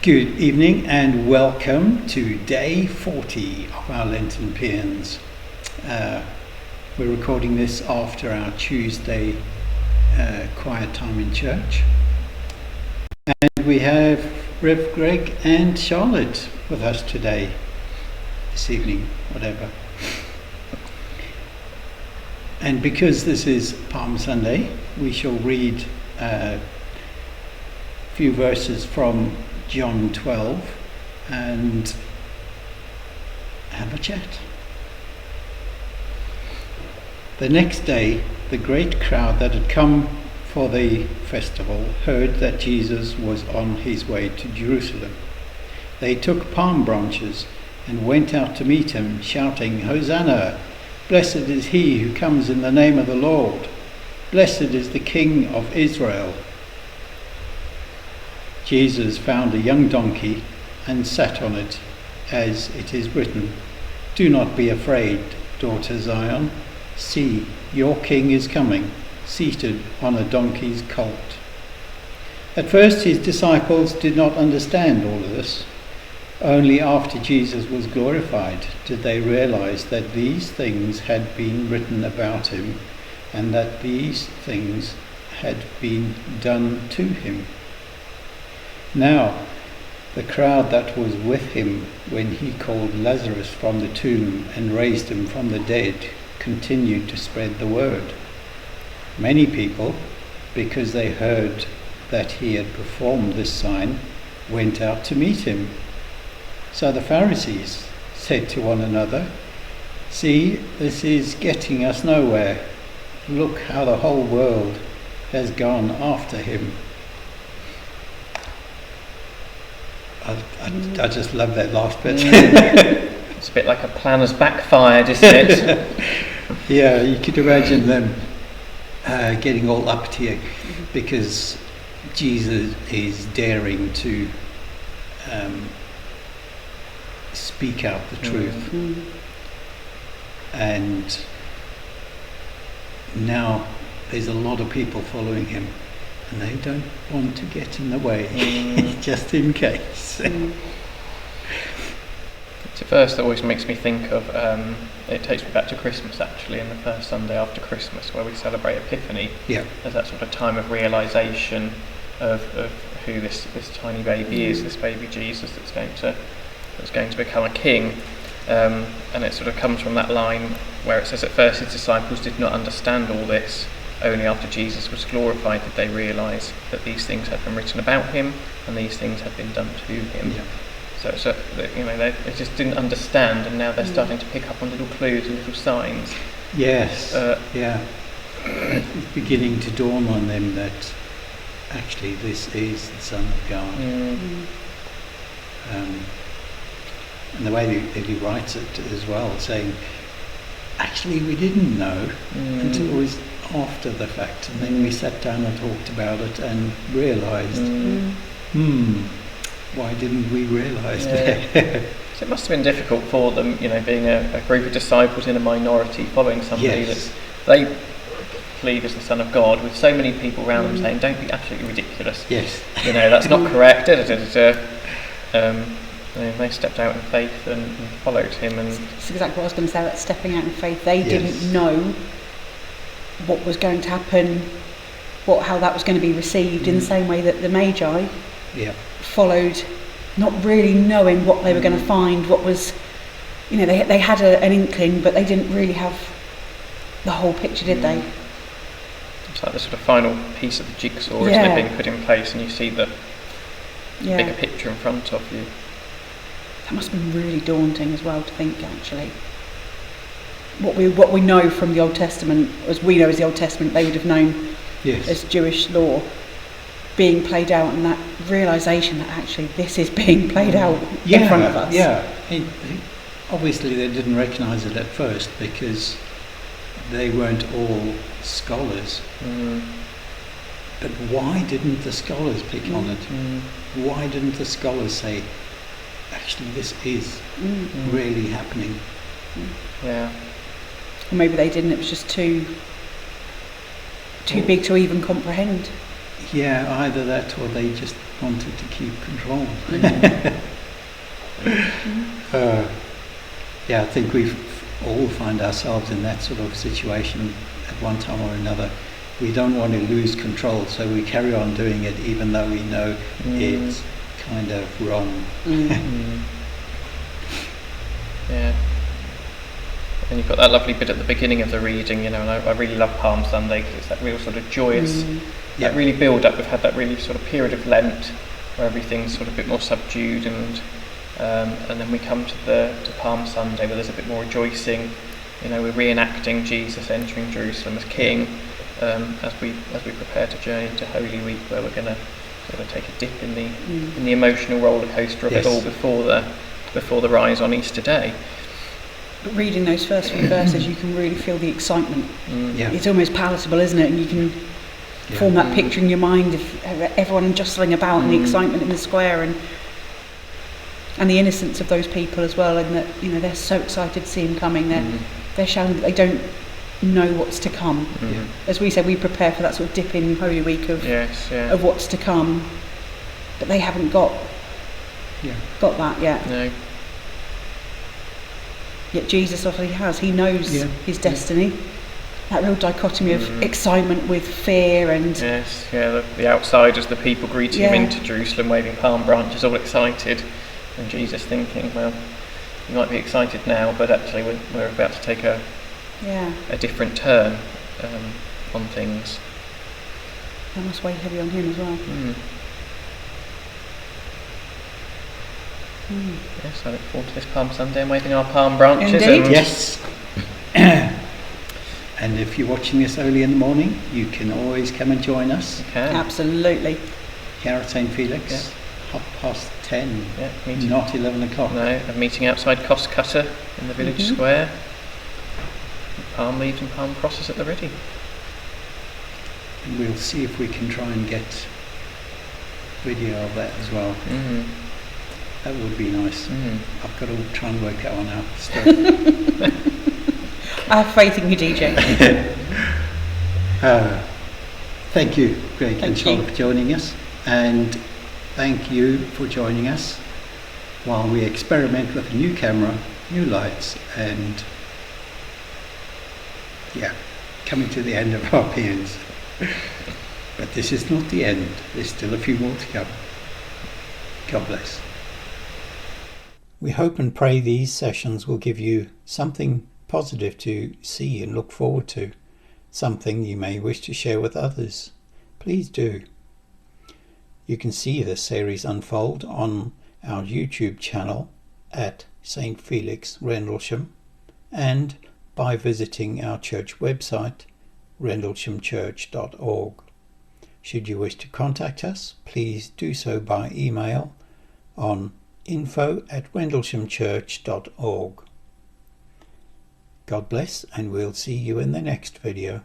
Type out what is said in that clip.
Good evening and welcome to day 40 of our Lenten Paeans. We're recording this after our Tuesday quiet time in church. And we have Rev Greg and Charlotte with us today, this evening, whatever. And because this is Palm Sunday, we shall read a few verses from John 12 and have a chat. The next day, the great crowd that had come for the festival heard that Jesus was on his way to Jerusalem. They took palm branches and went out to meet him, shouting, "Hosanna! Blessed is he who comes in the name of the Lord. Blessed is the King of Israel." Jesus found a young donkey and sat on it, as it is written, "Do not be afraid, daughter Zion. See, your king is coming, seated on a donkey's colt." At first his disciples did not understand all of this. Only after Jesus was glorified did they realize that these things had been written about him and that these things had been done to him. Now, the crowd that was with him when he called Lazarus from the tomb and raised him from the dead continued to spread the word. Many people, because they heard that he had performed this sign, went out to meet him. So the Pharisees said to one another, "See, this is getting us nowhere. Look how the whole world has gone after him." I just love that last bit. It's a bit like a plan has backfired, isn't it? Yeah, you could imagine them getting all uppity because Jesus is daring to speak out the truth. And now there's a lot of people following him. And they don't want to get in the way, just in case. It's a verse that always makes me think of, it takes me back to Christmas actually, in the first Sunday after Christmas where we celebrate Epiphany. Yeah. There's that sort of time of realisation of who this tiny baby is, this baby Jesus that's going to become a king. And it sort of comes from that line where it says, "At first his disciples did not understand all this. Only after Jesus was glorified did they realise that these things had been written about him and these things had been done to him." Yeah. So they just didn't understand, and now they're starting to pick up on little clues and little signs. Yes. Yeah. It's beginning to dawn on them that actually this is the Son of God. And the way that he writes it as well, saying, actually we didn't know until it was after the fact, and then we sat down and talked about it and realised, why didn't we realise that? So it must have been difficult for them, being a group of disciples in a minority following somebody that they believe is the Son of God, with so many people around them saying, "Don't be absolutely ridiculous. Yes. That's not correct." They stepped out in faith and followed him. And that's exactly what I was going to say, that stepping out in faith. They didn't know what was going to happen, how that was going to be received, in the same way that the Magi followed, not really knowing what they were going to find, what was, they had an inkling, but they didn't really have the whole picture, did they? It's like the sort of final piece of the jigsaw, isn't it, being put in place, and you see the bigger picture in front of you. That must have been really daunting as well to think, actually. What we know from the Old Testament, as we know as the Old Testament, they would have known as Jewish law being played out, and that realisation that actually this is being played out in front of us. Yeah, obviously they didn't recognise it at first because they weren't all scholars. But why didn't the scholars pick on it? Why didn't the scholars say, actually this is really happening? Yeah. Or maybe they didn't, it was just too big to even comprehend. Yeah, either that or they just wanted to keep control. Yeah, I think we've all find ourselves in that sort of situation at one time or another. We don't want to lose control, so we carry on doing it even though we know it's kind of wrong. Yeah. And you've got that lovely bit at the beginning of the reading, and I really love Palm Sunday because it's that real sort of joyous, that really build up. We've had that really sort of period of Lent where everything's sort of a bit more subdued, and then we come to Palm Sunday where there's a bit more rejoicing. We're reenacting Jesus entering Jerusalem as King, as we prepare to journey into Holy Week, where we're going to sort of take a dip in the emotional roller coaster of it all before the rise on Easter Day. But reading those first few verses, you can really feel the excitement. It's almost palatable, isn't it? And you can form that picture in your mind of everyone jostling about and the excitement in the square, and the innocence of those people as well, and that they're so excited to see him coming. They're shouting that they don't know what's to come. As we said, we prepare for that sort of dip in Holy Week of what's to come, but they haven't got that yet. No. Yet Jesus obviously has. He knows his destiny. That real dichotomy of excitement with fear and... the outsiders, the people greeting him into Jerusalem, waving palm branches, all excited. And Jesus thinking, well, you might be excited now, but actually we're about to take a different turn on things. That must weigh heavy on him as well. Yes, I look forward to this Palm Sunday and waving our palm branches. Indeed. Yes. And if you're watching this early in the morning, you can always come and join us. You can. Absolutely. Here at St. Felix, 10:30. Not 11 o'clock. No, a meeting outside Cost Cutter in the village square. Palm leaves and palm crosses at the ready. And we'll see if we can try and get video of that as well. That would be nice. I've got to try and work that one out still. I have faith in you, DJ. Thank you, Greg and Charlotte, for joining us. And thank you for joining us while we experiment with a new camera, new lights, and coming to the end of our Paeans. But this is not the end. There's still a few more to come. God bless. We hope and pray these sessions will give you something positive to see and look forward to, something you may wish to share with others. Please do. You can see this series unfold on our YouTube channel at St. Felix, Rendlesham, and by visiting our church website, rendleshamchurch.org. Should you wish to contact us, please do so by email on info@rendleshamchurch.org. God bless, and we'll see you in the next video.